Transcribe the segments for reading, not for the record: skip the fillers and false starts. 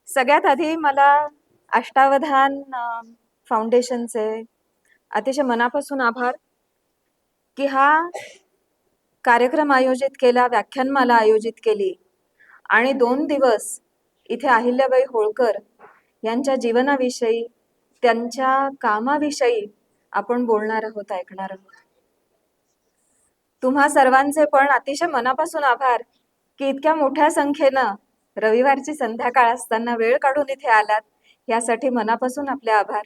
सगळ्यात आधी मला अष्टावधान फाउंडेशनचे अतिशय मनापासून आभार की हा कार्यक्रम आयोजित केला, व्याख्यानमाला आयोजित केली आणि 2 दिवस इथे अहिल्याबाई होळकर यांच्या जीवनाविषयी, त्यांच्या कामाविषयी आपण बोलणार आहोत, ऐकणार आहोत. तुम्हा सर्वांचे पण अतिशय मनापासून आभार की इतक्या मोठ्या संख्येनं रविवारची संध्याकाळ असताना वेळ काढून इथे आलात, यासाठी मनापासून आपले आभार.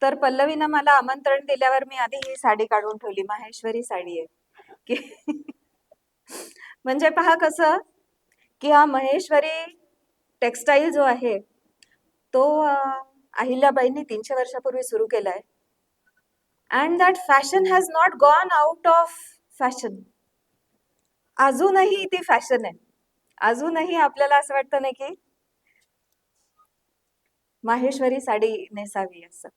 तर पल्लवीनं मला आमंत्रण दिल्यावर मी आधी ही साडी काढून ठेवली, माहेश्वरी साडी आहे की म्हणजे पहा कसं की हा महेश्वरी टेक्सटाईल जो आहे तो अहिल्याबाईंनी 300 वर्षापूर्वी सुरू केलाय. And that fashion has not gone out of fashion. अजूनही ती फॅशन आहे. अजूनही आपल्याला असं वाटतं नाही की माहेश्वरी साडी नेसावी असं.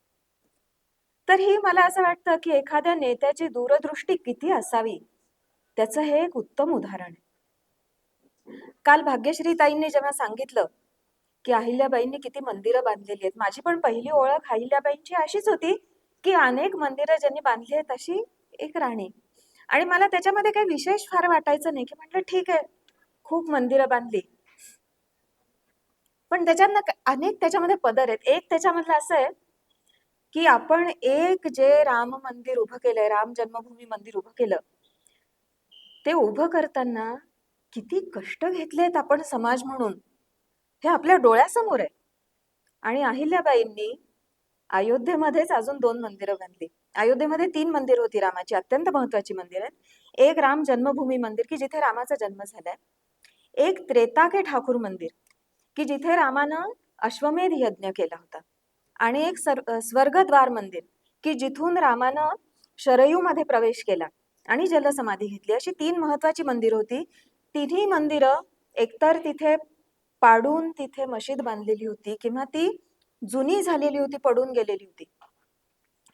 तर ही मला असं वाटतं की एखाद्या नेत्याची दूरदृष्टी किती असावी त्याचं हे एक उत्तम उदाहरण आहे. काल भाग्यश्री ताईंनी जेव्हा सांगितलं की अहिल्याबाईंनी किती मंदिरं बांधलेली आहेत, माझी पण पहिली ओळख अहिल्याबाईंची अशीच होती की अनेक मंदिरं ज्यांनी बांधली आहेत अशी एक राणी. आणि मला त्याच्यामध्ये काही विशेष फार वाटायचं नाही, की म्हटलं ठीक आहे खूप मंदिरं बांधली, पण त्याच्यात अनेक त्याच्यामध्ये पदर आहेत. एक त्याच्यामधलं असं आहे की आपण एक जे राम मंदिर उभं केलंय, राम जन्मभूमी मंदिर उभं केलं, ते उभं करताना किती कष्ट घेतलेत आपण समाज म्हणून हे आपल्या डोळ्यासमोर आहे. आणि अहिल्याबाईंनी अयोध्येमध्येच अजून 2 मंदिरं बांधली. अयोध्येमध्ये 3 मंदिर होती रामाची, अत्यंत महत्वाची मंदिर आहेत. एक राम जन्मभूमी मंदिर की जिथे रामाचा जन्म झालाय, एक त्रेता के ठाकूर मंदिर की जिथे रामानं अश्वमेध यज्ञ केला होता, आणि एक स्वर्गद्वार मंदिर की जिथून रामानं शरयूमध्ये प्रवेश केला आणि जलसमाधी घेतली. अशी 3 महत्वाची मंदिरं होती. तिन्ही मंदिरं एकतर तिथे पाडून तिथे मशीद बांधलेली होती किंवा ती जुनी झालेली होती, पडून गेलेली होती.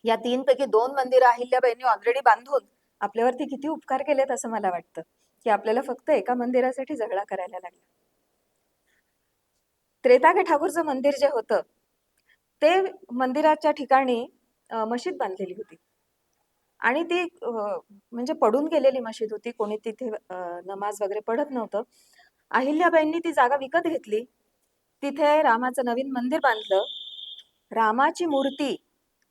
या 3 पैकी 2 मंदिरं अहिल्याबाईंनी ऑलरेडी बांधून आपल्यावरती किती उपकार केलेत असं मला वाटतं की आपल्याला फक्त एका मंदिरासाठी झगडा करायला लागला. त्रेता के ठाकूरचं मंदिर जे होतं ते मंदिराच्या ठिकाणी मशीद बांधलेली होती आणि ती म्हणजे पडून गेलेली मशीद होती, कोणी तिथे नमाज वगैरे पढत नव्हतं. अहिल्याबाईंनी ती जागा विकत घेतली, तिथे रामाचं नवीन मंदिर बांधलं. रामाची मूर्ती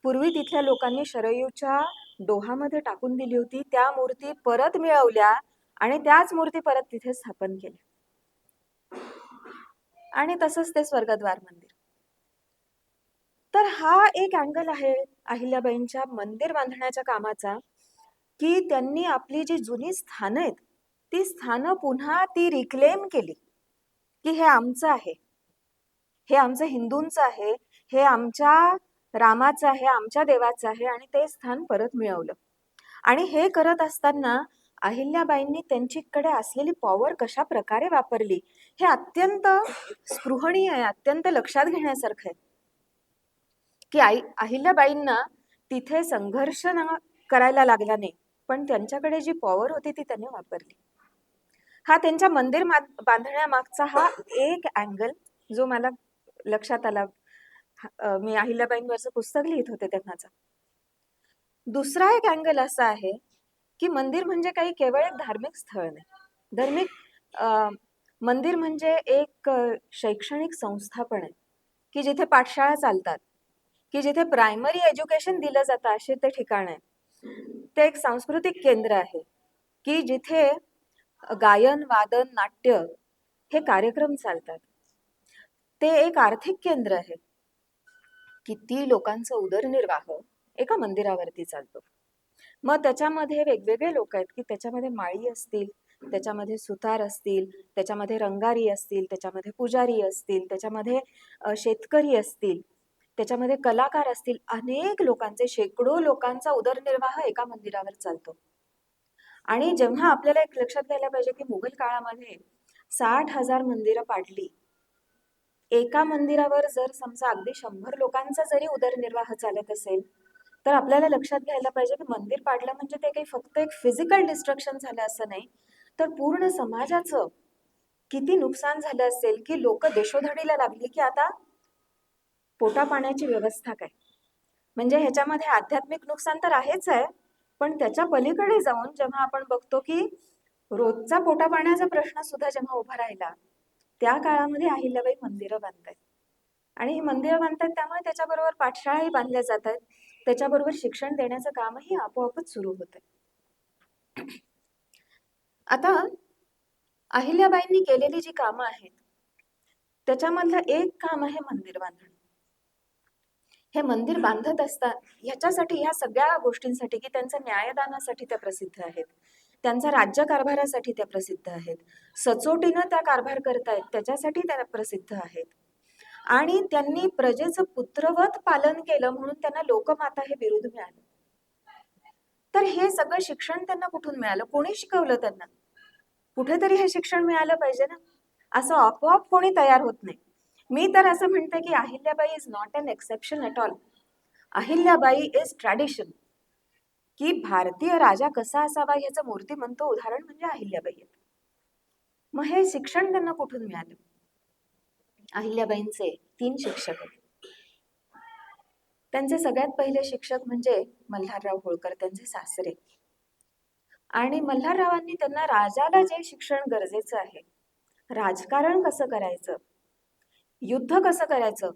पूर्वी तिथल्या लोकांनी शरयूच्या डोहामध्ये टाकून दिली होती, त्या मूर्ती परत मिळवल्या आणि त्याच मूर्ती परत तिथे स्थापन केल्या. आणि तसंच ते स्वर्गद्वार मंदिर. तर हा एक अँगल आहे अहिल्याबाईंच्या मंदिर बांधण्याच्या कामाचा की त्यांनी आपली जी जुनी स्थानं आहेत ती स्थानं पुन्हा ती रिक्लेम केली की हे आमचं आहे, हे आमचं हिंदूंचं आहे, हे आमच्या रामाचं आहे, आमच्या देवाचं आहे, आणि ते स्थान परत मिळवलं. आणि हे करत असताना अहिल्याबाईंनी त्यांच्याकडे असलेली पॉवर कशा प्रकारे वापरली हे अत्यंत स्पृहणीय आहे, अत्यंत लक्षात घेण्यासारखं आहे की अहिल्याबाईंना तिथे संघर्ष करायला लागला नाही, पण त्यांच्याकडे जी पॉवर होती ती त्यांनी वापरली. हा त्यांच्या मंदिर बांधण्यामागचा हा एक अँगल जो मला लक्षात आला मी अहिल्याबाईंवरचं पुस्तक लिहित होते तेव्हाचा. दुसरा एक अँगल असा आहे की मंदिर म्हणजे काही केवळ एक धार्मिक स्थळ नाही. मंदिर म्हणजे एक शैक्षणिक संस्था पण आहे की जिथे पाठशाळा चालतात, की जिथे प्रायमरी एज्युकेशन दिलं जातं असे ते ठिकाण आहे. ते एक सांस्कृतिक केंद्र आहे की जिथे गायन, वादन, नाट्य हे कार्यक्रम चालतात. ते एक आर्थिक केंद्र आहे. किती लोकांचा उदरनिर्वाह एका मंदिरावरती चालतो. मग त्याच्यामध्ये वेगवेगळे लोक आहेत की त्याच्यामध्ये माळी असतील, त्याच्यामध्ये सुतार असतील, त्याच्यामध्ये रंगारी असतील, त्याच्यामध्ये पुजारी असतील, त्याच्यामध्ये शेतकरी असतील, त्याच्यामध्ये कलाकार असतील. अनेक लोकांचे, शेकडो लोकांचा उदरनिर्वाह एका मंदिरावर चालतो. आणि जेव्हा आपल्याला एक लक्षात घ्यायला पाहिजे की मुघल काळामध्ये 60,000 मंदिरं पाडली, एका मंदिरावर जर समजा अगदी 100 लोकांचा जरी उदरनिर्वाह चालत असेल तर आपल्याला लक्षात घ्यायला पाहिजे की मंदिर पाडलं म्हणजे ते काही फक्त एक फिजिकल डिस्ट्रक्शन झालं असं नाही, तर पूर्ण समाजाचं किती नुकसान झालं असेल, की लोक देशोधडीला लागली की आता पोटा पाण्याची व्यवस्था काय. म्हणजे ह्याच्यामध्ये आध्यात्मिक नुकसान तर आहेच आहे, पण त्याच्या पलीकडे जाऊन जेव्हा आपण बघतो की रोजचा पोटा पाण्याचा प्रश्न सुद्धा जेव्हा उभा राहिला, त्या काळामध्ये अहिल्याबाई मंदिरं बांधतायत. आणि ही मंदिरं बांधतात त्यामुळे त्याच्याबरोबर पाठशाळाही बांधल्या जात आहेत. त्याच्याबरोबर शिक्षण देण्याचं कामही आपोआपच सुरू होत आहे. आता अहिल्याबाईंनी केलेली जी कामं आहेत त्याच्यामधलं एक काम आहे मंदिर बांधणं. हे मंदिर बांधत असतात ह्याच्यासाठी, ह्या सगळ्या गोष्टींसाठी, की त्यांच्या न्यायदानासाठी त्या प्रसिद्ध आहेत, त्यांचा राज्यकारभारासाठी त्या प्रसिद्ध आहेत, सचोटीनं त्या कारभार करतायत त्याच्यासाठी त्या प्रसिद्ध आहेत, आणि त्यांनी प्रजेचं पुत्रवत पालन केलं म्हणून त्यांना लोकमाता हे बिरुद मिळालं. तर हे सगळं शिक्षण त्यांना कुठून मिळालं? कोणी शिकवलं त्यांना? कुठेतरी हे शिक्षण मिळालं पाहिजे ना. असं आपोआप कोणी तयार होत नाही. मी तर असं म्हणते की Ahilyabai is not an exception at all. Ahilyabai is tradition. की भारतीय राजा कसा असावा ह्याचं मूर्तिमंत उदाहरण म्हणजे अहिल्याबाई आहेत. मग हे शिक्षण त्यांना कुठून मिळालं? अहिल्याबाईंचे 3 शिक्षक आहेत. त्यांचे सगळ्यात पहिले शिक्षक म्हणजे मल्हारराव होळकर, त्यांचे सासरे. आणि मल्हाररावांनी त्यांना राजाला जे शिक्षण गरजेचं आहे, राजकारण कसं करायचं, युद्ध कसं करायचं,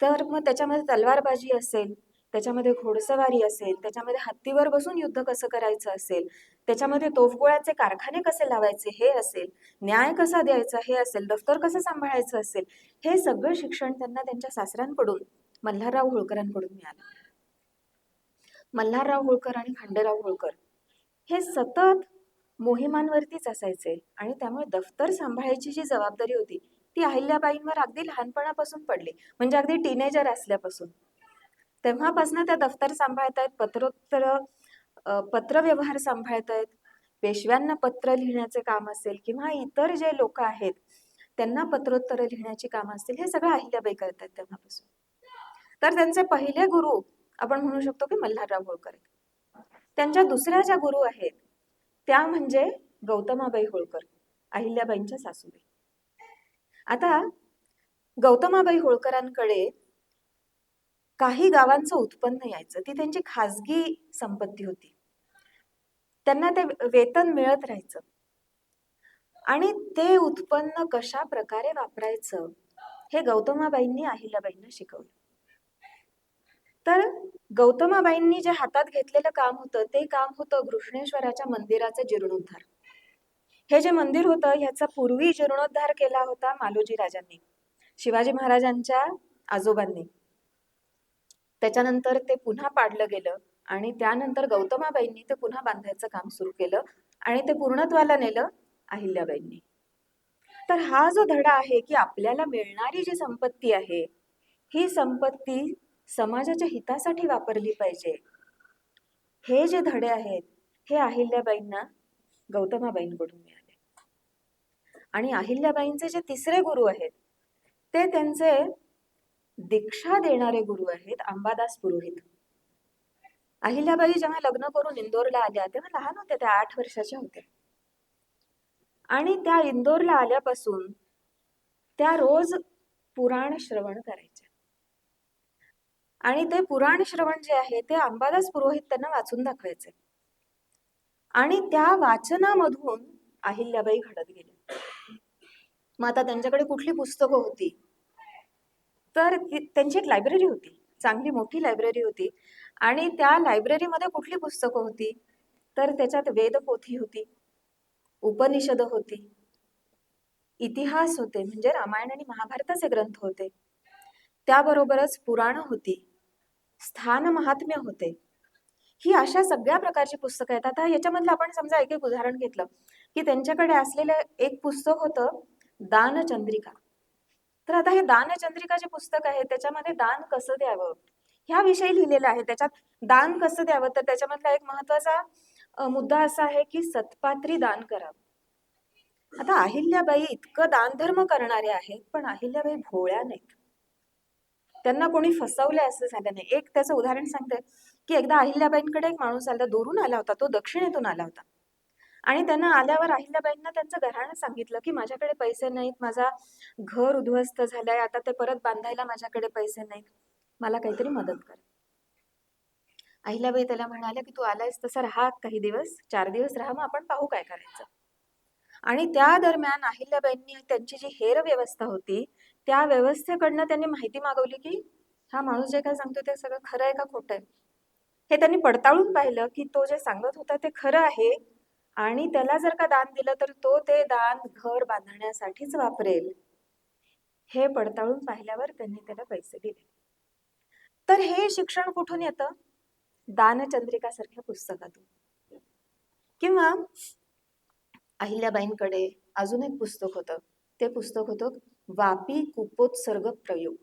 तर मग त्याच्यामध्ये तलवारबाजी असेल, त्याच्यामध्ये घोडसवारी असेल, त्याच्यामध्ये हत्तीवर बसून युद्ध कसं करायचं असेल, त्याच्यामध्ये तोफगोळ्याचे कारखाने कसे लावायचे हे असेल, न्याय कसा द्यायचा हे असेल, दफ्तर कसं सांभाळायचं असेल, हे सगळं शिक्षण त्यांना त्यांच्या सासऱ्यांकडून, मल्हारराव होळकरांकडून मिळालं. मल्हारराव होळकर आणि खंडेराव होळकर हे सतत मोहिमांवरतीच असायचे, आणि त्यामुळे दफ्तर सांभाळायची जी जबाबदारी होती ती अहिल्याबाईंवर अगदी लहानपणापासून पडली. म्हणजे अगदी टीनेजर असल्यापासून तेव्हापासून त्या दफ्तर सांभाळतायत, पत्रव्यवहार सांभाळतायत, पेशव्यांना पत्र लिहिण्याचे काम असेल किंवा इतर जे लोक आहेत त्यांना पत्रोत्तर लिहिण्याची कामं असतील, हे सगळं अहिल्याबाई करतात तेव्हापासून. तर त्यांचे पहिले गुरु आपण म्हणू शकतो की मल्हारराव होळकर आहेत. त्यांच्या दुसऱ्या ज्या गुरु आहेत त्या म्हणजे गौतमाबाई होळकर, अहिल्याबाईंच्या सासूबाई. आता गौतमाबाई होळकरांकडे काही गावांचं उत्पन्न यायचं, ती त्यांची खाजगी संपत्ती होती, त्यांना ते वेतन मिळत राहायचं, आणि ते उत्पन्न कशा प्रकारे वापरायचं हे गौतमाबाईंनी अहिल्याबाईंना शिकवलं. तर गौतमाबाईंनी जे हातात घेतलेलं काम होतं ते काम होतं घृष्णेश्वराच्या मंदिराचे जीर्णोद्धार. हे जे मंदिर होतं ह्याचा पूर्वी जीर्णोद्धार केला होता मालोजी राजांनी, शिवाजी महाराजांच्या आजोबांनी. त्याच्यानंतर ते पुन्हा पाडलं गेलं आणि त्यानंतर गौतमाबाईंनी ते पुन्हा बांधायचं काम सुरू केलं आणि ते पूर्णत्वाला नेलं अहिल्याबाईंनी. तर हा जो धडा आहे की आपल्याला मिळणारी जी संपत्ती आहे ही संपत्ती समाजाच्या हितासाठी वापरली पाहिजे, हे जे धडे आहेत हे अहिल्याबाईंना गौतमाबाईंकडून मिळाले. आणि अहिल्याबाईंचे जे तिसरे गुरु आहेत ते त्यांचे दीक्षा देणारे गुरु आहेत, अंबादास पुरोहित. अहिल्याबाई जेव्हा लग्न करून इंदोरला आल्या तेव्हा लहान होत्या, त्या 8 वर्षाच्या होत्या, आणि त्या इंदोरला आल्यापासून त्या रोज पुराण श्रवण करायच्या, आणि ते पुराण श्रवण जे आहे ते अंबादास पुरोहित त्यांना वाचून दाखवायचे, आणि त्या वाचनामधून अहिल्याबाई घडत गेल्या. मग आता त्यांच्याकडे कुठली पुस्तकं होती, तर त्यांची एक लायब्ररी होती, चांगली मोठी लायब्ररी होती, आणि त्या लायब्ररीमध्ये कुठली पुस्तकं होती तर त्याच्यात वेदपोथी होती, उपनिषद होती, इतिहास होते म्हणजे रामायण आणि महाभारताचे ग्रंथ होते, त्याबरोबरच पुराण होती, स्थान महात्म्य होते. ही अशा सगळ्या प्रकारची पुस्तकं आहेत. आता याच्यामधलं आपण समजा एक एक उदाहरण घेतलं की त्यांच्याकडे असलेलं एक पुस्तक होतं दानचंद्रिका. तर आता हे दानचंद्रिका जे पुस्तक आहे त्याच्यामध्ये दान कसं द्यावं ह्याविषयी लिहिलेलं आहे. त्याच्यात दान कसं द्यावं तर त्याच्यामधला एक महत्वाचा मुद्दा असा आहे की सत्पात्री दान करावं. आता अहिल्याबाई इतकं दानधर्म करणारे आहेत, पण अहिल्याबाई भोळ्या नाहीत, त्यांना कोणी फसवलंय असं झालं नाही. एक त्याचं उदाहरण सांगते की एकदा अहिल्याबाईंकडे एक माणूस आला, दुरून आला होता, तो दक्षिणेतून आला होता, आणि त्यांना आल्यावर अहिल्याबाईंना त्यांचं घराणं सांगितलं की माझ्याकडे पैसे नाहीत, माझा घर उद्ध्वस्त झालंय, आता ते परत बांधायला माझ्याकडे पैसे नाहीत, मला काहीतरी मदत कर. अहिल्याबाई त्याला म्हणाल्या की तू आलायस तसं राहा, काही दिवस 4 दिवस राहा, मग आपण पाहू काय करायचं. आणि त्या दरम्यान अहिल्याबाईंनी त्यांची जी हेर व्यवस्था होती त्या व्यवस्थेकडनं त्यांनी माहिती मागवली की हा माणूस जे काय सांगतो ते सगळं खरं आहे का खोटं आहे. हे त्यांनी पडताळून पाहिलं की तो जे सांगत होता ते खरं आहे, आणि त्याला जर का दान दिलं तर तो ते दान घर बांधण्यासाठीच वापरेल. हे पडताळून पाहिल्यावर त्यांनी त्याला पैसे दिले. तर हे शिक्षण कुठून येतं? दानचंद्रिका सारख्या पुस्तकातून. किंवा अहिल्याबाईंकडे अजून एक पुस्तक होतं, ते पुस्तक होतं वापी कुपोत्सर्ग प्रयोग.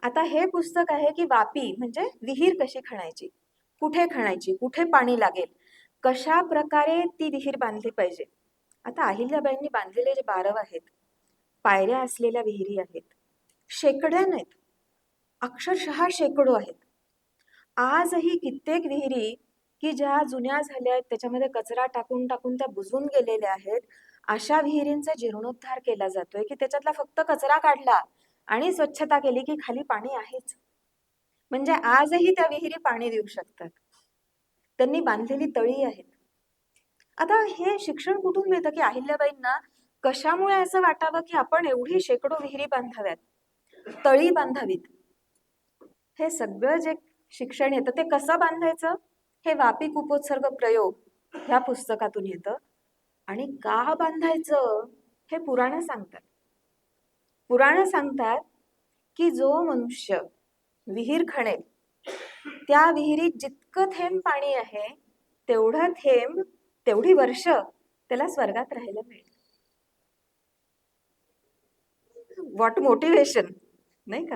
आता हे पुस्तक आहे की वापी म्हणजे विहीर कशी खणायची, कुठे खणायची, कुठे पाणी लागेल, कशा प्रकारे ती विहीर बांधली पाहिजे. आता अहिल्याबाईंनी बांधलेले जे बारव आहेत, पायऱ्या असलेल्या विहिरी आहेत, शेकड्या नाहीत, अक्षरशः शेकडो आहेत. आजही कित्येक विहिरी की ज्या जुन्या झाल्या आहेत, त्याच्यामध्ये कचरा टाकून टाकून त्या बुजून गेलेल्या आहेत, अशा विहिरींचा जीर्णोद्धार केला जातोय की त्याच्यातला फक्त कचरा काढला आणि स्वच्छता केली की खाली पाणी आहेच. म्हणजे आजही त्या विहिरी पाणी देऊ शकतात. त्यांनी बांधलेली तळी आहेत. आता हे शिक्षण कुठून मिळतं की अहिल्याबाईंना कशामुळे असं वाटावं की आपण एवढी शेकडो विहिरी बांधाव्यात, तळी बांधावीत. हे सगळं जे शिक्षण येतं ते कसं बांधायचं हे वापी कुपोत्सर्ग प्रयोग ह्या पुस्तकातून येतं. आणि का बांधायचं हे पुराणं सांगतात. पुराणं सांगतात की जो मनुष्य विहीर खणेल त्या विहिरीत जितकं थेंब पाणी आहे तेवढं थेंब तेवढी वर्ष त्याला स्वर्गात राहायला मिळेल. व्हॉट मोटिवेशन, नाही का?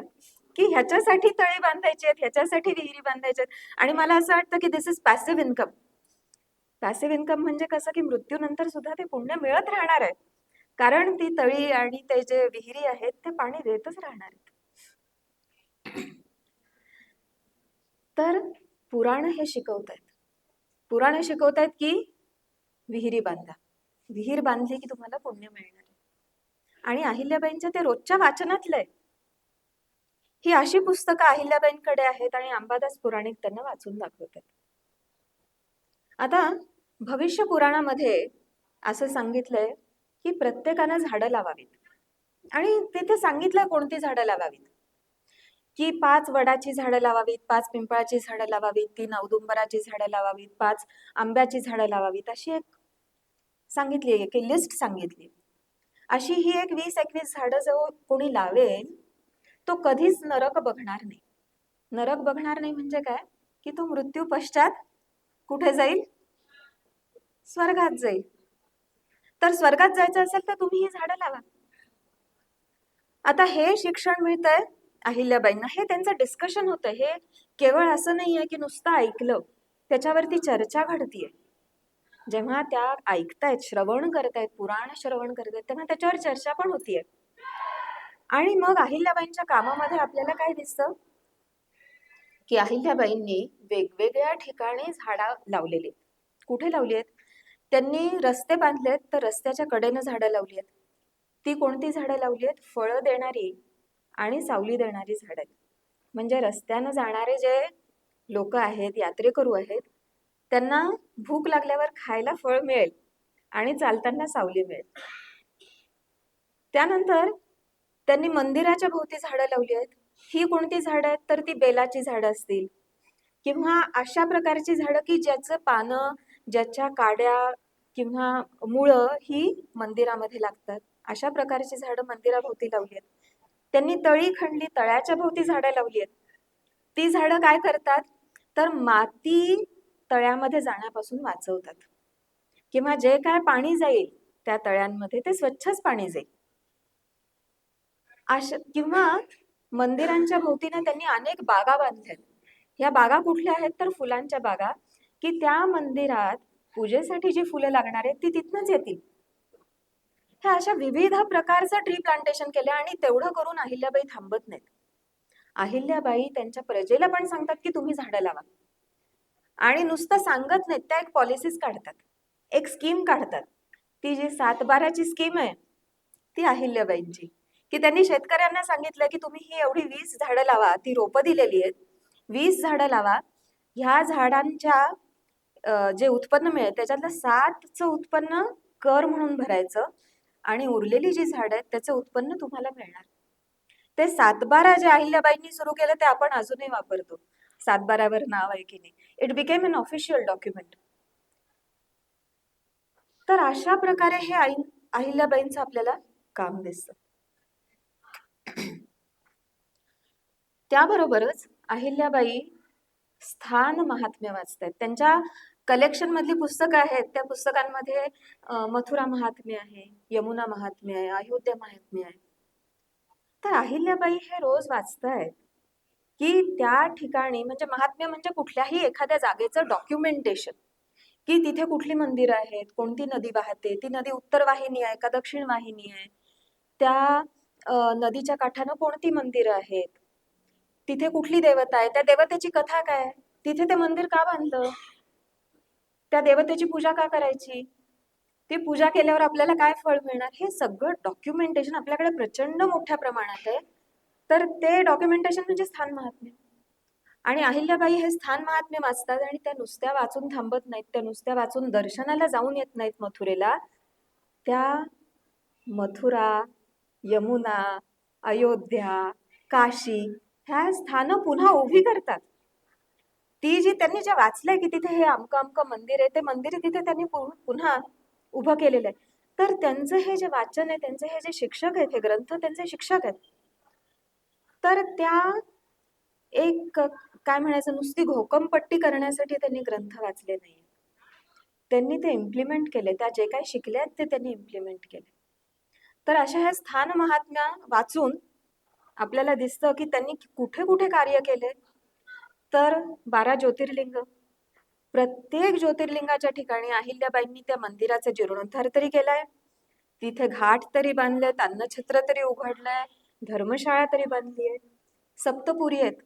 की ह्याच्यासाठी तळी बांधायची आहेत, ह्याच्यासाठी विहिरी बांधायच्या आहेत. आणि मला असं वाटतं की this is passive income. Passive income म्हणजे कसं की मृत्यूनंतर सुद्धा ते पुण्य मिळत राहणार आहे, कारण ती तळी आणि ते जे विहिरी आहेत ते पाणी देतच राहणार आहेत. तर पुराण हे शिकवतायत, पुराण शिकवतायत की विहिरी बांधा, विहीर बांधली की तुम्हाला पुण्य मिळणार आहे. आणि अहिल्याबाईंच्या ते रोजच्या वाचनातलं आहे. ही अशी पुस्तकं अहिल्याबाईंकडे आहेत आणि अंबादास पुराणिक त्यांना वाचून दाखवतात. आता भविष्य पुराणामध्ये असं सांगितलंय की प्रत्येकानं झाडं लावावीत, आणि तिथे सांगितलंय कोणती झाडं लावावीत, की 5 वडाची झाडं लावावीत, 5 पिंपळाची झाडं लावावीत, 3 औदुंबराची झाडं लावावीत, 5 आंब्याची झाडं लावावीत, अशी एक सांगितली आहे की लिस्ट सांगितली. अशी ही एक 20-21 झाडं जो कोणी लावेल तो कधीच नरक बघणार नाही. नरक बघणार नाही म्हणजे काय की तो मृत्यू पश्चात कुठे जाईल? स्वर्गात जाईल. तर स्वर्गात जायचं असेल तर तुम्ही ही झाडं लावा. आता हे शिक्षण मिळतंय अहिल्याबाईंना, हे त्यांचं डिस्कशन होतं. हे केवळ असं नाहीये की नुसतं ऐकलं, त्याच्यावरती चर्चा घडतीये. जेव्हा त्या ऐकतायत, श्रवण करतायत, पुराण श्रवण करतायत, तेव्हा त्याच्यावर चर्चा पण होतीये. आणि मग अहिल्याबाईंच्या कामामध्ये आपल्याला काय दिसतं की अहिल्याबाईंनी वेगवेगळ्या ठिकाणी झाडं लावलेली. कुठे लावली आहेत? त्यांनी रस्ते बांधलेत तर रस्त्याच्या कडेनं झाडं लावली आहेत. ती कोणती झाडं लावली आहेत? फळं देणारी आणि सावली देणारी झाडं आहेत. म्हणजे रस्त्यानं जाणारे जे लोक आहेत, यात्रेकरू आहेत, त्यांना भूक लागल्यावर खायला फळ मिळेल आणि चालताना सावली मिळेल. त्यानंतर त्यांनी मंदिराच्या भोवती झाडं लावली आहेत. ही कोणती झाडं आहेत? तर ती बेलाची झाडं असतील किंवा अशा प्रकारची झाडं की ज्याचं पानं, ज्याच्या काड्या किंवा मुळं ही मंदिरामध्ये लागतात, अशा प्रकारची झाडं मंदिराभोवती लावली आहेत. त्यांनी तळी खणली, तळ्याच्या भोवती झाडं लावली आहेत. ती झाडं काय करतात तर माती तळ्यामध्ये जाण्यापासून वाचवतात, किंवा जे काय पाणी जाईल त्या तळ्यांमध्ये ते स्वच्छच पाणी जाईल. किंवा मंदिरांच्या भोवतीने त्यांनी अनेक बागा बांधल्यात. या बागा कुठल्या आहेत तर फुलांच्या बागा, की त्या मंदिरात पूजेसाठी जी फुलं लागणार आहेत ती तिथनच येतील. ह्या अशा विविध प्रकारचं ट्री प्लांटेशन केलं. आणि तेवढं करून अहिल्याबाई थांबत नाहीत. अहिल्याबाई त्यांच्या प्रजेला पण सांगतात की तुम्ही झाडं लावा, आणि नुसतं सांगत नाहीत, त्या एक पॉलिसीज काढतात. एक स्कीम काढतात. ती जी 7/12ची स्कीम आहे ती अहिल्याबाईंची, की त्यांनी शेतकऱ्यांना सांगितलं की तुम्ही ही एवढी 20 झाडं लावा. ती रोपं दिलेली आहेत, 20 झाडं लावा. ह्या झाडांच्या जे उत्पन्न मिळेल त्याच्यातलं 7चं उत्पन्न कर म्हणून भरायचं आणि उरलेली जी झाडं आहेत त्याचं उत्पन्न तुम्हाला मिळणार. ते 7/12 जे अहिल्याबाईंनी सुरू केलं ते आपण अजूनही वापरतो. 7/12वर नाव आहे की नाही. It became an official document. तर अशा प्रकारे हे अहिल्याबाईंचं आपल्याला काम दिसतं. त्याबरोबरच अहिल्याबाई स्थान महात्म्य वाचतात. त्यांच्या कलेक्शन मधली पुस्तकं आहेत, त्या पुस्तकांमध्ये मथुरा महात्म्य आहे, यमुना महात्म्य आहे, अयोध्या महात्म्य आहे. तर अहिल्याबाई हे रोज वाचतायत की त्या ठिकाणी, म्हणजे महात्म्य म्हणजे कुठल्याही एखाद्या जागेचं डॉक्युमेंटेशन, की तिथे कुठली मंदिरं आहेत, कोणती नदी वाहते, ती नदी उत्तर वाहिनी आहे का दक्षिण वाहिनी आहे, त्या नदीच्या काठानं कोणती मंदिरं आहेत, तिथे कुठली देवता आहे, त्या देवतेची कथा काय, तिथे ते मंदिर का बांधलं, त्या देवतेची पूजा का करायची, ती पूजा केल्यावर आपल्याला काय फळ मिळणार, हे सगळं डॉक्युमेंटेशन आपल्याकडे प्रचंड मोठ्या प्रमाणात आहे. तर ते डॉक्युमेंटेशन म्हणजे स्थान महात्म्य. आणि अहिल्याबाई हे स्थान महात्म्य वाचतात आणि त्या नुसत्या वाचून थांबत नाहीत, त्या नुसत्या वाचून दर्शनाला जाऊन येत नाहीत मथुरेला. त्या मथुरा, यमुना, अयोध्या, काशी ह्या स्थानं पुन्हा उभी करतात. ती जी त्यांनी जे वाचलंय की तिथे हे अमकं अमकं मंदिर आहे, ते मंदिर तिथे त्यांनी पुन्हा उभं केलेलं आहे. तर त्यांचं हे जे वाचन आहे, त्यांचे हे जे शिक्षक आहेत, हे ग्रंथ त्यांचे शिक्षक आहेत. तर त्या एक काय म्हणायचं, नुसती घोकमपट्टी करण्यासाठी त्यांनी ग्रंथ वाचले नाही, त्यांनी ते इम्प्लिमेंट केले. त्या जे काही शिकले ते त्यांनी इम्प्लिमेंट केले. तर अशा ह्या स्थान महात्म्या वाचून आपल्याला दिसतं की त्यांनी कुठे कुठे कार्य केले. तर 12 ज्योतिर्लिंग, प्रत्येक ज्योतिर्लिंगाच्या ठिकाणी अहिल्याबाईंनी त्या मंदिराचा जीर्णोद्धार तरी केलाय, तिथे घाट तरी बांधलेत, अन्नछत्र तरी उघडलंय, धर्मशाळा तरी बांधली आहे, सप्तपुरी आहेत,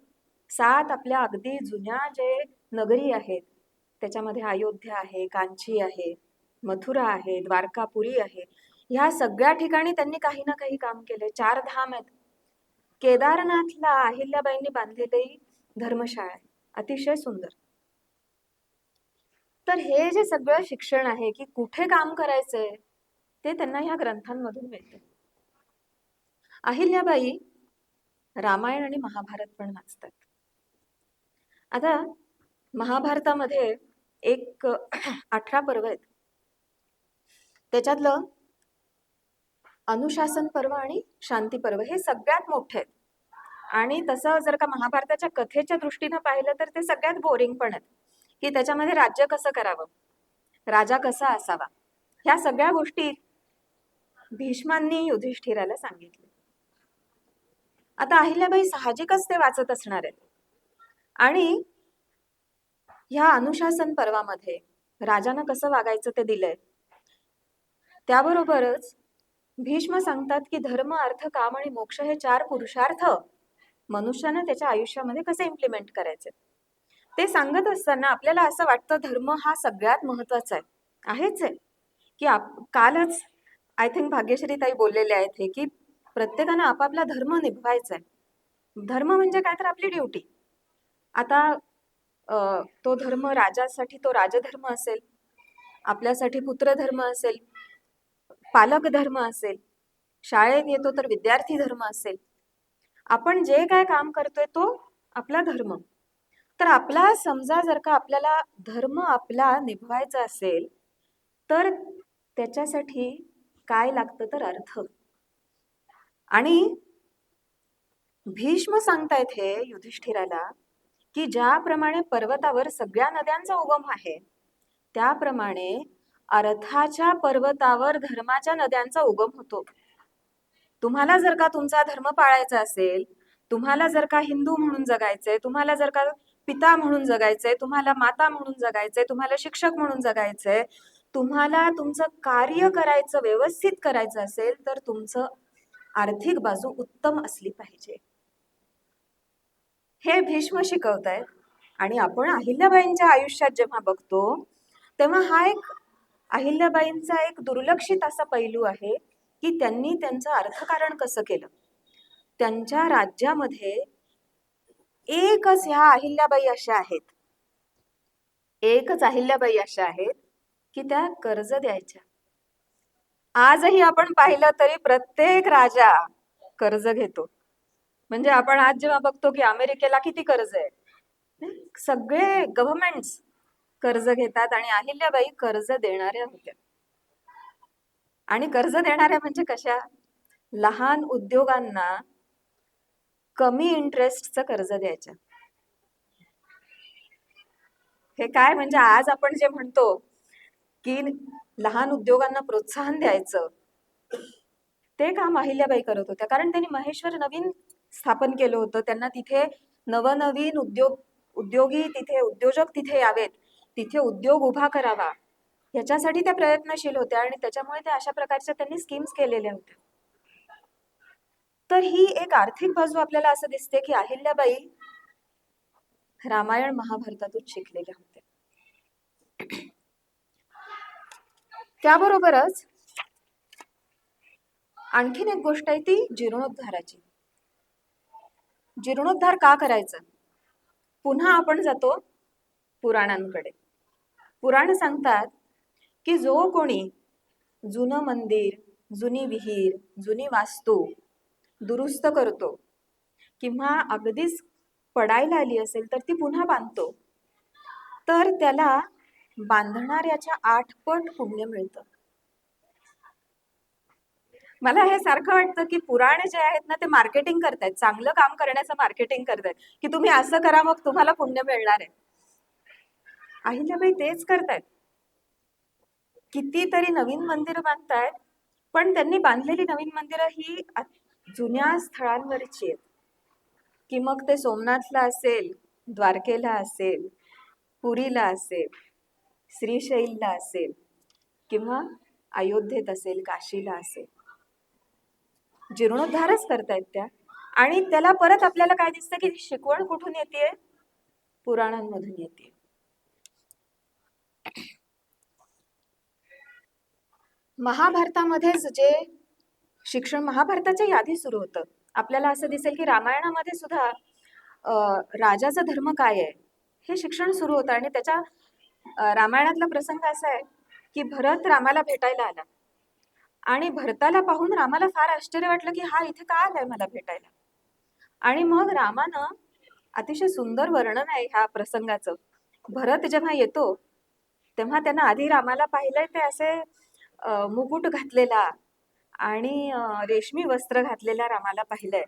7 आपल्या अगदी जुन्या जे नगरी आहेत त्याच्यामध्ये अयोध्या आहे, कांची आहे, मथुरा आहे, द्वारकापुरी आहे. ह्या सगळ्या ठिकाणी त्यांनी काही ना काही काम केले. 4 धाम आहेत. केदारनाथला अहिल्याबाईंनी बांधलेली धर्मशाळा आहे, अतिशय सुंदर. तर हे जे सगळं शिक्षण आहे की कुठे काम करायचंय ते त्यांना ह्या ग्रंथांमधून मिळते. अहिल्याबाई रामायण आणि महाभारत पण वाचतात. आता महाभारतामध्ये एक 18 पर्व आहेत. त्याच्यातलं अनुशासन पर्व आणि शांती पर्व हे सगळ्यात मोठे आहेत. आणि तसं जर का महाभारताच्या कथेच्या दृष्टीनं पाहिलं तर ते सगळ्यात बोरिंग पण आहेत, की त्याच्यामध्ये राज्य कसं करावं, राजा कसा असावा, ह्या सगळ्या गोष्टी भीष्मांनी युधिष्ठिराला सांगितले. आता अहिल्याबाई साहजिकच ते वाचत असणार आहेत. आणि ह्या अनुशासन पर्वामध्ये राजानं कसं वागायचं ते दिलंय. त्याबरोबरच भीष्म सांगतात की धर्म, अर्थ, काम आणि मोक्ष हे 4 पुरुषार्थ मनुष्यानं त्याच्या आयुष्यामध्ये कसे इम्प्लिमेंट करायचे ते सांगत असताना आपल्याला असं वाटतं धर्म हा सगळ्यात महत्वाचा आहेच आहे. की कालच आय थिंक भाग्यश्री ताई बोललेले आहेत हे, की प्रत्येकानं आपापला धर्म निभवायचा आहे. धर्म म्हणजे काय तर आपली ड्युटी. आता तो धर्म राजासाठी तो राजधर्म असेल, आपल्यासाठी पुत्रधर्म असेल, पालक धर्म असेल, शाळेत येतो तर विद्यार्थी धर्म असेल. आपण जे काय काम करतोय तो आपला धर्म. तर आपला समजा जर का आपल्याला धर्म आपला निभवायचा असेल तर त्याच्यासाठी काय लागतं तर अर्थ. आणि भीष्म सांगतायत हे युधिष्ठिराला की ज्याप्रमाणे पर्वतावर सगळ्या नद्यांचा उगम आहे त्याप्रमाणे अर्थाच्या पर्वतावर धर्माच्या नद्यांचा उगम होतो. तुम्हाला जर का तुमचा धर्म पाळायचा असेल, तुम्हाला जर का हिंदू म्हणून जगायचंय, तुम्हाला जर का पिता म्हणून जगायचंय, तुम्हाला माता म्हणून जगायचंय, तुम्हाला शिक्षक म्हणून जगायचंय, तुम्हाला तुमचं कार्य करायचं, व्यवस्थित करायचं असेल तर तुमचं आर्थिक बाजू उत्तम असली पाहिजे, हे भीष्म शिकवतायत. आणि आपण अहिल्याबाईंच्या आयुष्यात जेव्हा बघतो तेव्हा हा एक अहिल्याबाईंचा एक दुर्लक्षित असा पैलू आहे की त्यांनी त्यांचं अर्थकारण कसं केलं. त्यांच्या राज्यामध्ये एकच ह्या अहिल्याबाई अशा आहेत, एकच अहिल्याबाई अशा आहेत की त्या कर्ज द्यायच्या. आजही आपण पाहिलं तरी प्रत्येक राजा कर्ज घेतो. म्हणजे आपण आज जेव्हा बघतो की अमेरिकेला किती कर्ज आहे, सगळे गव्हर्नमेंट्स कर्ज घेतात आणि अहिल्याबाई कर्ज देणाऱ्या होत्या. आणि कर्ज देणाऱ्या म्हणजे कशा? लहान उद्योगांना कमी इंटरेस्टचं कर्ज द्यायच्या. हे काय म्हणजे आज आपण जे म्हणतो की लहान उद्योगांना प्रोत्साहन द्यायचं, ते काम अहिल्याबाई करत होत्या. कारण त्यांनी महेश्वर नवीन स्थापन केलं होतं. त्यांना तिथे नवनवीन उद्योगी तिथे उद्योजक तिथे यावेत, तिथे उद्योग उभा करावा, ह्याच्यासाठी त्या प्रयत्नशील होत्या आणि त्याच्यामुळे त्या अशा प्रकारच्या त्यांनी स्कीम्स केलेल्या होत्या. तर ही एक आर्थिक बाजू आपल्याला असं दिसते की अहिल्याबाई रामायण महाभारतातून शिकलेल्या होत्या. त्याबरोबरच आणखीन एक गोष्ट आहे ती जीर्णोद्धाराची. जीर्णोद्धार का करायचं? पुन्हा आपण जातो पुराणांकडे. पुराण सांगतात की जो कोणी जुनं मंदिर, जुनी विहीर, जुनी वास्तू दुरुस्त करतो किंवा अगदीच पडायला आली असेल तर ती पुन्हा बांधतो, तर त्याला बांधणाऱ्याच्या 8 पट पुण्य मिळतं. मला हे सारखं वाटतं की पुराण जे आहेत ना ते मार्केटिंग करतायत, चांगलं काम करण्याचं मार्केटिंग करतायत की तुम्ही असं करा मग तुम्हाला पुण्य मिळणार आहे. अहिल्याबाई तेच करतायत. कितीतरी नवीन मंदिरं बांधतायत, पण त्यांनी बांधलेली नवीन मंदिरं ही जुन्या स्थळांवरची आहेत. की मग ते सोमनाथला असेल, द्वारकेला असेल, पुरीला असेल, श्रीशैलला असेल किंवा अयोध्येत असेल, काशीला असेल, जीर्णोद्धारच करतायत त्या. आणि त्याला परत आपल्याला काय दिसतं की शिकवण कुठून येते? पुराणांमधून येते. महाभारतामध्येच जे शिक्षण महाभारताच्या यादी सुरू होतं, आपल्याला असं दिसेल की रामायणामध्ये सुद्धा राजाचा धर्म काय आहे हे शिक्षण सुरू होतं. आणि त्याच्या रामायणातला प्रसंग असा आहे की भरत रामाला भेटायला आला आणि भरताला पाहून रामाला फार आश्चर्य वाटलं की हा इथे का आलाय मला भेटायला. आणि मग रामानं अतिशय सुंदर वर्णन आहे ह्या प्रसंगाचं. भरत जेव्हा येतो तेव्हा त्यानं आधी रामाला पाहिलंय ते असे मुकुट घातलेला आणि रेशमी वस्त्र घातलेल्या रामाला पाहिलंय.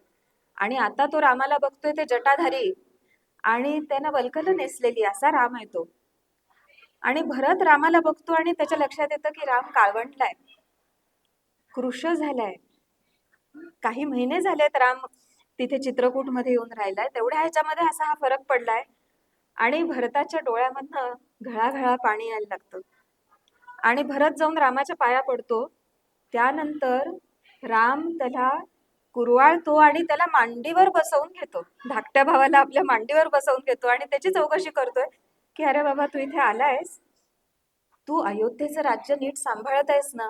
आणि आता तो रामाला बघतोय ते जटाधारी आणि त्यानं वल्कलं नेसलेली असा राम आहे तो. आणि भरत रामाला बघतो आणि त्याच्या लक्षात येतं की राम काळवंडलाय, कृश झालाय. काही महिने झालेत राम तिथे चित्रकूटमध्ये येऊन राहिलाय, तेवढ्या ह्याच्यामध्ये असा हा फरक पडलाय. आणि भरताच्या डोळ्यामधनं घळाघळा पाणी यायला लागतं आणि भरत जाऊन रामाच्या पाया पडतो. त्यानंतर राम त्याला कुरवाळतो आणि त्याला मांडीवर बसवून घेतो, धाकट्या भावाला आपल्या मांडीवर बसवून घेतो आणि त्याची चौकशी करतोय की अरे बाबा तू इथे आलायस, तू अयोध्येचं राज्य नीट सांभाळत आहेस ना.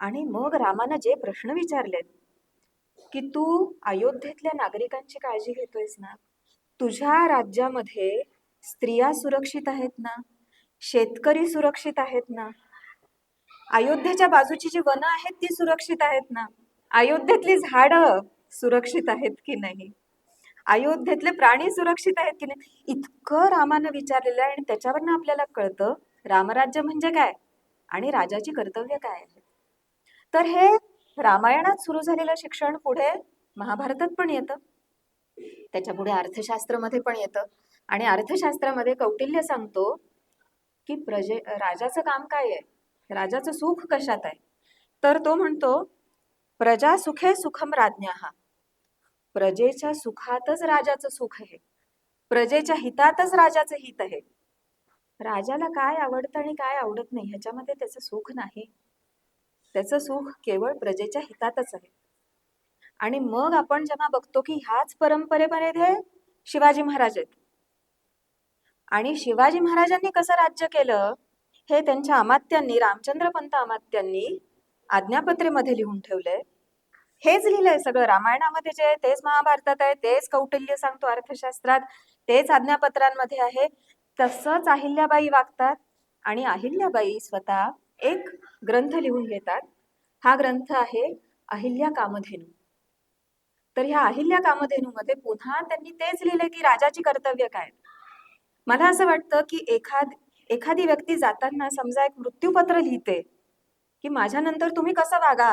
आणि मग रामानं जे प्रश्न विचारलेत की तू अयोध्येतल्या नागरिकांची काळजी घेतोयस ना, तुझ्या राज्यामध्ये स्त्रिया सुरक्षित आहेत ना, शेतकरी सुरक्षित आहेत ना, अयोध्येच्या बाजूची जी वनं आहेत ती सुरक्षित आहेत ना, अयोध्येतली झाडं सुरक्षित आहेत की नाही, अयोध्येतले प्राणी सुरक्षित आहेत की नाही, इतकं रामानं विचारलेलं आहे. आणि त्याच्यावरनं आपल्याला कळतं रामराज्य म्हणजे काय आणि राजाची कर्तव्य काय आहे. तर हे रामायणात सुरू झालेलं शिक्षण पुढे महाभारतात पण येतं, त्याच्या पुढे अर्थशास्त्रामध्ये पण येतं. आणि अर्थशास्त्रामध्ये कौटिल्य सांगतो की राजाचं काम काय आहे, राजाचं सुख कशात आहे. तर तो म्हणतो प्रजा सुखे सुखम राज्ञः, प्रजेच्या सुखातच राजाचं सुख आहे, प्रजेच्या हितातच राजाचं हित आहे. राजाला काय आवडतं आणि काय आवडत नाही ह्याच्यामध्ये त्याचं सुख नाही, त्याचं सुख केवळ प्रजेच्या हितातच आहे. आणि मग आपण जेव्हा बघतो की ह्याच परंपरेमध्ये शिवाजी महाराज आहेत आणि शिवाजी महाराजांनी कसं राज्य केलं हे त्यांच्या अमात्यांनी, रामचंद्र पंत अमात्यांनी आज्ञापत्रेमध्ये लिहून ठेवलंय. हेच लिहिलंय सगळं रामायणामध्ये जे आहे तेच महाभारतात आहे, तेच कौटिल्य सांगतो अर्थशास्त्रात, तेच आज्ञापत्रांमध्ये आहे. तसंच अहिल्याबाई वागतात. आणि अहिल्याबाई स्वतः एक ग्रंथ लिहून घेतात. हा ग्रंथ आहे अहिल्या कामधेनू. तर ह्या अहिल्या कामधेनूमध्ये पुन्हा त्यांनी तेच लिहिलंय की राजाची कर्तव्य काय. मला असं वाटतं की एखादी व्यक्ती जाताना समजा एक मृत्यूपत्र लिहिते की माझ्यानंतर तुम्ही कसं वागा,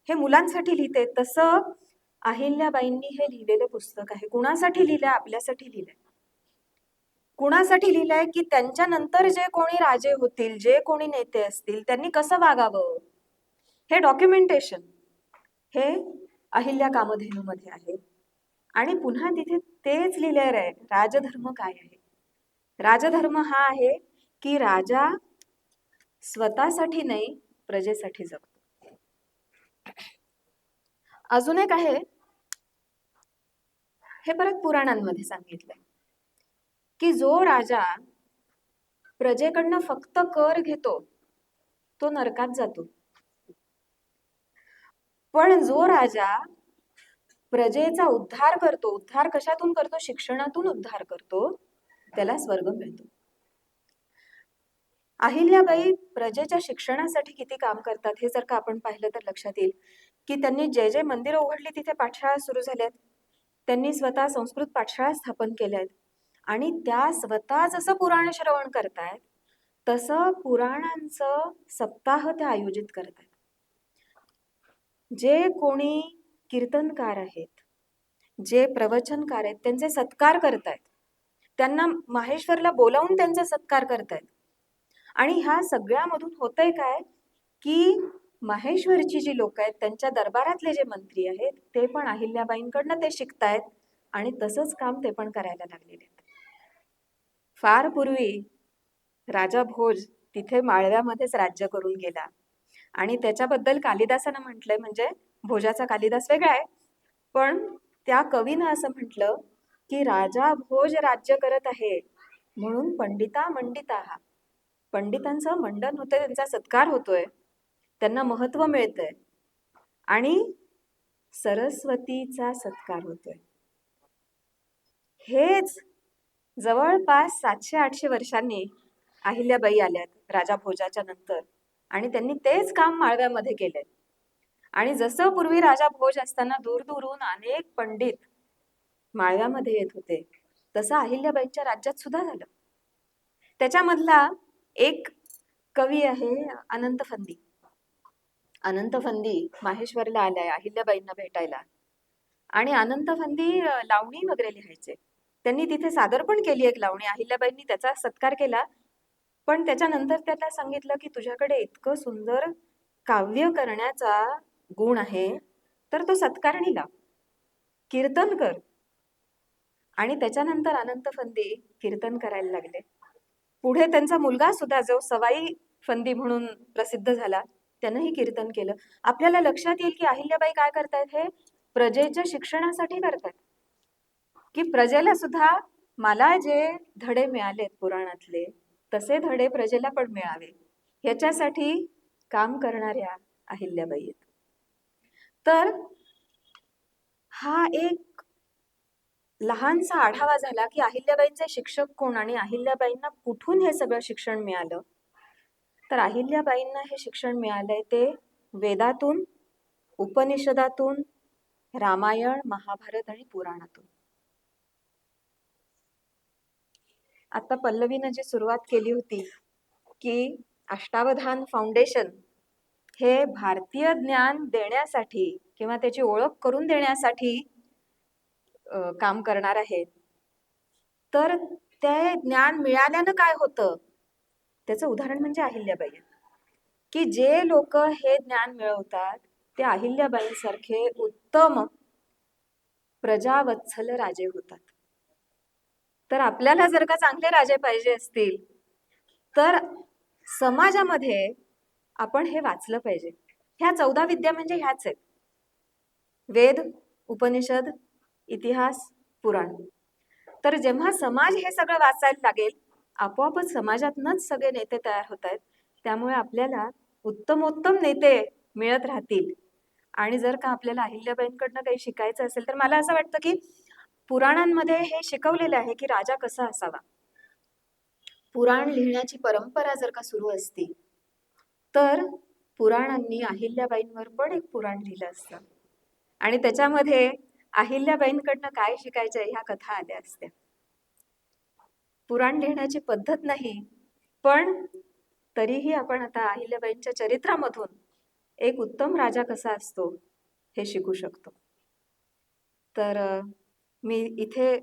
हे मुलांसाठी लिहिते, तसं अहिल्याबाईंनी हे लिहिलेलं पुस्तक आहे. कुणासाठी लिहिलंय? आपल्यासाठी लिहिलंय. कुणासाठी लिहिलंय? की त्यांच्यानंतर जे कोणी राजे होतील, जे कोणी नेते असतील, त्यांनी कसं वागावं, हे डॉक्युमेंटेशन हे अहिल्या कामधेनूमध्ये आहे. आणि पुन्हा तिथे तेच लिहिलेलं आहे, राजधर्म काय आहे. राजधर्म हा आहे की राजा स्वतःसाठी नाही, प्रजेसाठी जगतो. अजून एक आहे, हे परत पुराणांमध्ये सांगितलंय की जो राजा प्रजेकडनं फक्त कर घेतो तो नरकात जातो, पण जो राजा प्रजेचा उद्धार करतो, उद्धार कशातून करतो? शिक्षणातून उद्धार करतो, त्याला स्वर्ग मिळतो. अहिल्याबाई प्रजेच्या शिक्षणासाठी किती काम करतात हे जर का आपण पाहिलं तर लक्षात येईल की त्यांनी जे जे मंदिरं उघडली तिथे पाठशाळा सुरू झाल्यात. त्यांनी स्वतः संस्कृत पाठशाळा स्थापन केल्यात आणि त्या स्वतः जसं पुराण श्रवण करतायत तसं पुराणांचं सप्ताह त्या आयोजित करतायत. जे कोणी कीर्तनकार आहेत, जे प्रवचनकार आहेत, त्यांचे सत्कार करतायत, त्यांना माहेश्वरला बोलावून त्यांचा सत्कार करतायत. आणि ह्या सगळ्यामधून होतंय काय की माहेश्वरची जी लोक आहेत, त्यांच्या दरबारातले जे मंत्री आहेत, ते पण अहिल्याबाईंकडनं ते शिकतायत आणि तसंच काम ते पण करायला लागलेले आहेत. फार पूर्वी राजा भोज तिथे माळव्यामध्येच राज्य करून गेला आणि त्याच्याबद्दल कालिदासानं म्हटलंय, म्हणजे भोजाचा कालिदास वेगळा आहे, पण त्या कवीनं असं म्हटलं की राजा भोज राज्य करत आहे म्हणून पंडिता मंडिता, पंडितांचं मंडन होतंय, त्यांचा सत्कार होतोय, त्यांना महत्व मिळतंय आणि सरस्वतीचा सत्कार होतोय. हेच जवळपास 700-800 वर्षांनी अहिल्याबाई आल्यात राजा भोजाच्या नंतर आणि त्यांनी तेच काम माळव्यामध्ये केलंय. आणि जसं पूर्वी राजा भोज असताना दूर दूरून अनेक पंडित माळव्यामध्ये येत होते, तसं अहिल्याबाईंच्या राज्यात सुद्धा झालं. त्याच्यामधला एक कवी आहे अनंत फंदी. अनंत फंदी माहेश्वरला आलाय अहिल्याबाईंना भेटायला आणि अनंत फंदी लावणी वगैरे लिहायचे. त्यांनी तिथे सादर पण केली एक लावणी, अहिल्याबाईंनी त्याचा सत्कार केला. पण त्याच्यानंतर त्याला सांगितलं की तुझ्याकडे इतकं सुंदर काव्य करण्याचा गुण आहे, तर तो सत्कारणी लाव, कीर्तन कर. आणि त्याच्यानंतर अनंत फंदी कीर्तन करायला लागले. पुढे त्यांचा मुलगा सुद्धा जो सवाई फंदी म्हणून प्रसिद्ध झाला, त्यानंही कीर्तन केलं. आपल्याला लक्षात येईल की अहिल्याबाई काय करतायत, हे प्रजेच्या शिक्षणासाठी करतात. की प्रजेला सुद्धा मला जे धडे मिळालेत पुराणातले, तसे धडे प्रजेला पण मिळावे, ह्याच्यासाठी काम करणाऱ्या अहिल्याबाई आहेत. तर हा एक लहानसा आढावा झाला की अहिल्याबाईंचे शिक्षक कोण आणि अहिल्याबाईंना कुठून हे सगळं शिक्षण मिळालं. तर अहिल्याबाईंना हे शिक्षण मिळालंय ते वेदातून, उपनिषदातून, रामायण, महाभारत आणि पुराणातून. आता पल्लवीनं जी सुरुवात केली होती की अष्टावधान फाउंडेशन हे भारतीय ज्ञान देण्यासाठी किंवा त्याची ओळख करून देण्यासाठी काम करणार आहेत, तर ते ज्ञान मिळाल्यानं काय होतं त्याचं उदाहरण म्हणजे अहिल्याबाई, की जे लोक हे ज्ञान मिळवतात ते अहिल्याबाईंसारखे उत्तम प्रजावत्सल राजे होतात. तर आपल्याला जर का चांगले राजे पाहिजे असतील तर समाजामध्ये आपण हे वाचलं पाहिजे. ह्या 14 विद्या म्हणजे ह्याच आहेत: वेद, उपनिषद, इतिहास, पुराण. तर जेव्हा समाज हे सगळं वाचायला लागेल आपोआपच समाजातनच सगळे नेते तयार होत आहेत. त्यामुळे आपल्याला उत्तमोत्तम नेते मिळत राहतील. आणि जर का आपल्याला अहिल्याबाईंकडनं काही शिकायचं असेल तर मला असं वाटतं की पुराणांमध्ये हे शिकवलेलं आहे की राजा कसा असावा. पुराण लिहिण्याची परंपरा जर का सुरू असती तर पुराणांनी अहिल्याबाईंवर पण एक पुराण लिहिलं असतं आणि त्याच्यामध्ये अहिल्याबाईंकडनं काय शिकायचं ह्या कथा आल्या असत्या. पुराण लिहिण्याची पद्धत नाही, पण तरीही आपण आता अहिल्याबाईंच्या चरित्रामधून एक उत्तम राजा कसा असतो हे शिकू शकतो. तर मी इथे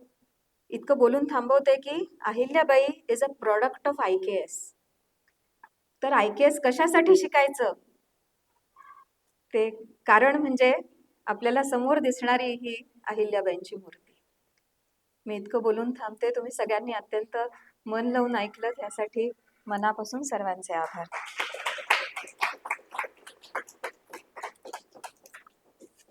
इतकं बोलून थांबवते की Ahilyabai is a product of IKS. तर IKS कशासाठी शिकायचं ते कारण म्हणजे आपल्याला समोर दिसणारी ही अहिल्याबाईंची मूर्ती. मी इतकं बोलून थांबते. तुम्ही सगळ्यांनी अत्यंत मन लावून ऐकलं, यासाठी मनापासून सर्वांचे आभार.